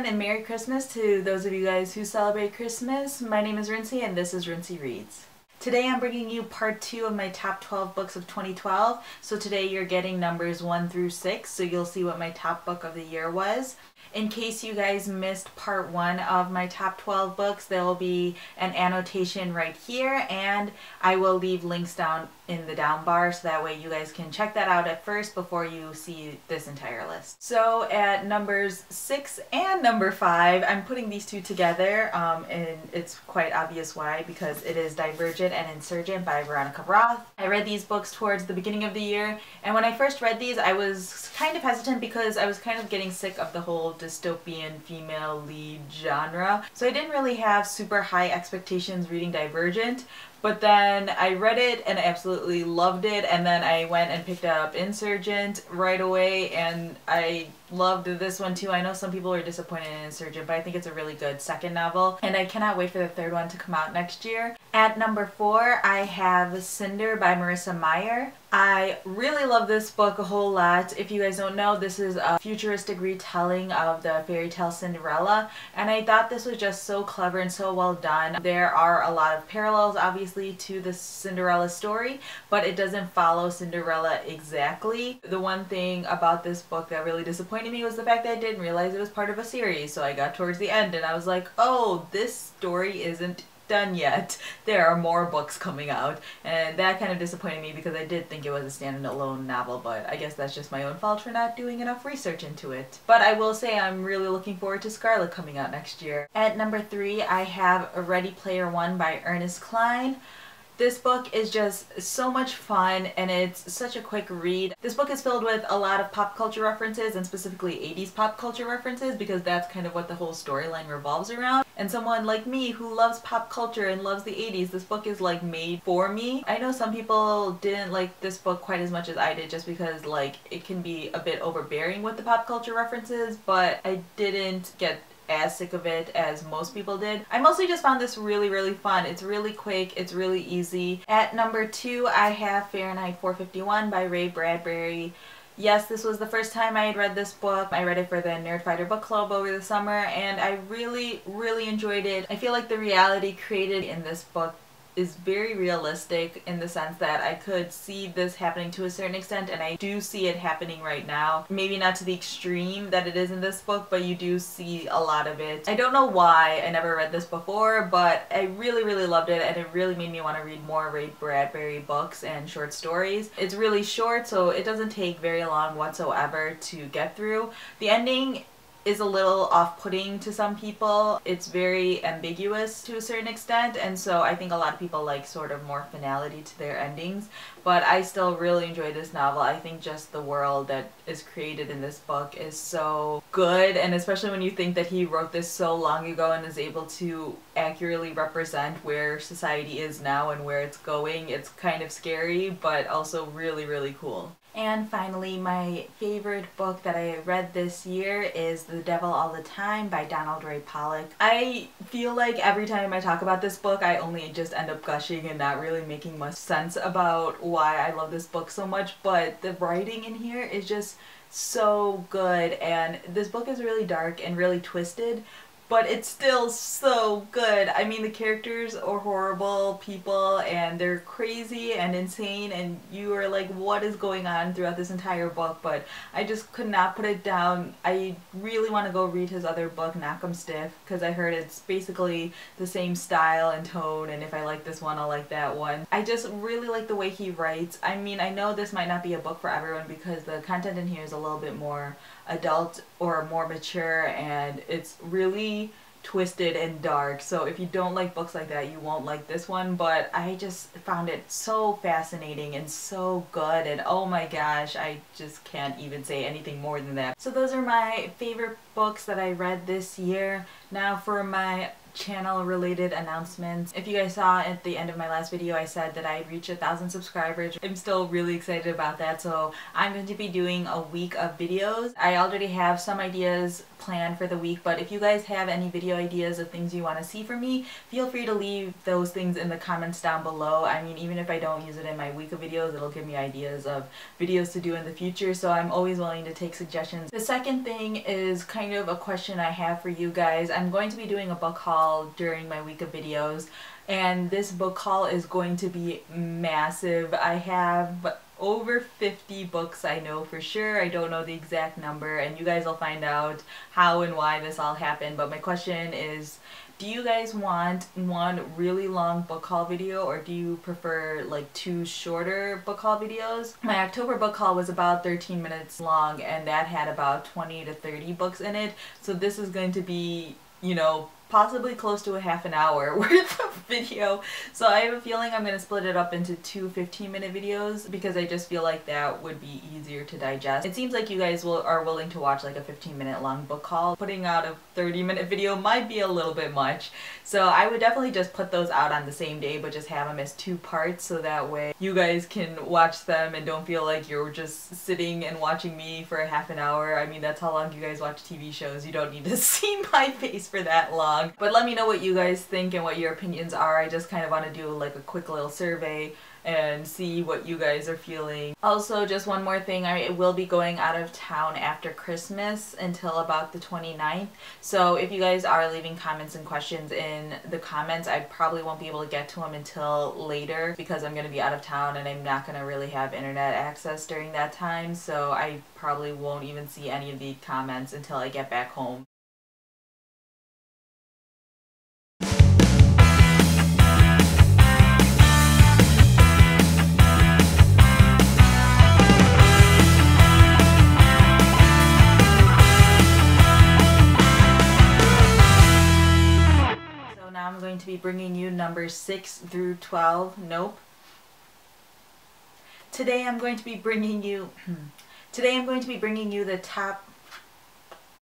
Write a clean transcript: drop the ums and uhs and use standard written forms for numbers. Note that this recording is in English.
everyone, and Merry Christmas to those of you guys who celebrate Christmas. My name is Rincey and this is Rincey Reads. Today I'm bringing you part 2 of my top 12 books of 2012. So today you're getting numbers 1 through 6, so you'll see what my top book of the year was. In case you guys missed part 1 of my top 12 books, there will be an annotation right here, and I will leave links down in the down bar so that way you guys can check that out at first before you see this entire list. So at numbers 6 and number 5, I'm putting these two together, and it's quite obvious why, because it is Divergent and Insurgent by Veronica Roth. I read these books towards the beginning of the year, and when I first read these I was kind of hesitant because I was kind of getting sick of the whole dystopian female lead genre. So I didn't really have super high expectations reading Divergent. But then I read it and I absolutely loved it, and then I went and picked up Insurgent right away and I loved this one too. I know some people are disappointed in Insurgent, but I think it's a really good second novel and I cannot wait for the third one to come out next year. At number 4 I have Cinder by Marissa Meyer. I really love this book a whole lot. If you guys don't know, this is a futuristic retelling of the fairy tale Cinderella, and I thought this was just so clever and so well done. There are a lot of parallels obviously to the Cinderella story, but it doesn't follow Cinderella exactly. The one thing about this book that really disappointed me was the fact that I didn't realize it was part of a series, so I got towards the end and I was like, oh, this story isn't done yet. There are more books coming out, and that kind of disappointed me because I did think it was a standalone novel, but I guess that's just my own fault for not doing enough research into it. But I will say I'm really looking forward to Scarlet coming out next year. At number 3 I have Ready Player One by Ernest Cline. This book is just so much fun and it's such a quick read. This book is filled with a lot of pop culture references, and specifically 80s pop culture references, because that's kind of what the whole storyline revolves around. And someone like me who loves pop culture and loves the 80s, this book is like made for me. I know some people didn't like this book quite as much as I did just because like it can be a bit overbearing with the pop culture references, but I didn't get as sick of it as most people did. I mostly just found this really fun. It's really quick, it's really easy. At number 2 I have Fahrenheit 451 by Ray Bradbury. Yes, this was the first time I had read this book. I read it for the Nerdfighter book club over the summer and I really enjoyed it. I feel like the reality created in this book is very realistic in the sense that I could see this happening to a certain extent, and I do see it happening right now. Maybe not to the extreme that it is in this book, but you do see a lot of it. I don't know why I never read this before, but I really loved it, and it really made me want to read more Ray Bradbury books and short stories. It's really short, so it doesn't take very long whatsoever to get through. The ending is a little off-putting to some people. It's very ambiguous to a certain extent, and so I think a lot of people like sort of more finality to their endings, but I still really enjoy this novel. I think just the world that is created in this book is so good, and especially when you think that he wrote this so long ago and is able to accurately represent where society is now and where it's going. It's kind of scary, but also really cool. And finally, my favorite book that I read this year is The Devil All the Time by Donald Ray Pollock. I feel like every time I talk about this book, I only just end up gushing and not really making much sense about why I love this book so much, but the writing in here is just so good, and this book is really dark and really twisted, but it's still so good. I mean, the characters are horrible people and they're crazy and insane, and you are like, what is going on throughout this entire book? But I just could not put it down. I really want to go read his other book, Knock 'em Stiff, because I heard it's basically the same style and tone, and if I like this one, I'll like that one. I just really like the way he writes. I mean, I know this might not be a book for everyone because the content in here is a little bit more adult or more mature, and it's really twisted and dark, so if you don't like books like that you won't like this one, but I just found it so fascinating and so good, and oh my gosh, I just can't even say anything more than that. So those are my favorite books that I read this year. Now for my channel related announcements. If you guys saw at the end of my last video, I said that I had reached 1,000 subscribers. I'm still really excited about that, so I'm going to be doing a week of videos. I already have some ideas planned for the week, but if you guys have any video ideas of things you want to see from me, feel free to leave those things in the comments down below. I mean, even if I don't use it in my week of videos, it'll give me ideas of videos to do in the future, so I'm always willing to take suggestions. The second thing is kind of a question I have for you guys. I'm going to be doing a book haul during my week of videos, and this book haul is going to be massive. I have over 50 books, I know for sure. I don't know the exact number, and you guys will find out how and why this all happened. But my question is, do you guys want one really long book haul video, or do you prefer like 2 shorter book haul videos? My October book haul was about 13 minutes long, and that had about 20 to 30 books in it. So this is going to be, you know, possibly close to a half an hour worth of video. So I have a feeling I'm going to split it up into 2 15-minute videos because I just feel like that would be easier to digest. It seems like you guys are willing to watch like a 15-minute long book haul. Putting out a 30-minute video might be a little bit much. So I would definitely just put those out on the same day, but just have them as 2 parts so that way you guys can watch them and don't feel like you're just sitting and watching me for a half an hour. I mean, that's how long you guys watch TV shows. You don't need to see my face for that long. But let me know what you guys think and what your opinions are. I just kind of want to do like a quick little survey and see what you guys are feeling. Also, just one more thing, I will be going out of town after Christmas until about the 29th. So if you guys are leaving comments and questions in the comments, I probably won't be able to get to them until later because I'm going to be out of town and I'm not going to really have internet access during that time. So I probably won't even see any of the comments until I get back home. I'm going to be bringing you numbers 6 through 12. Nope. Today I'm going to be bringing you the top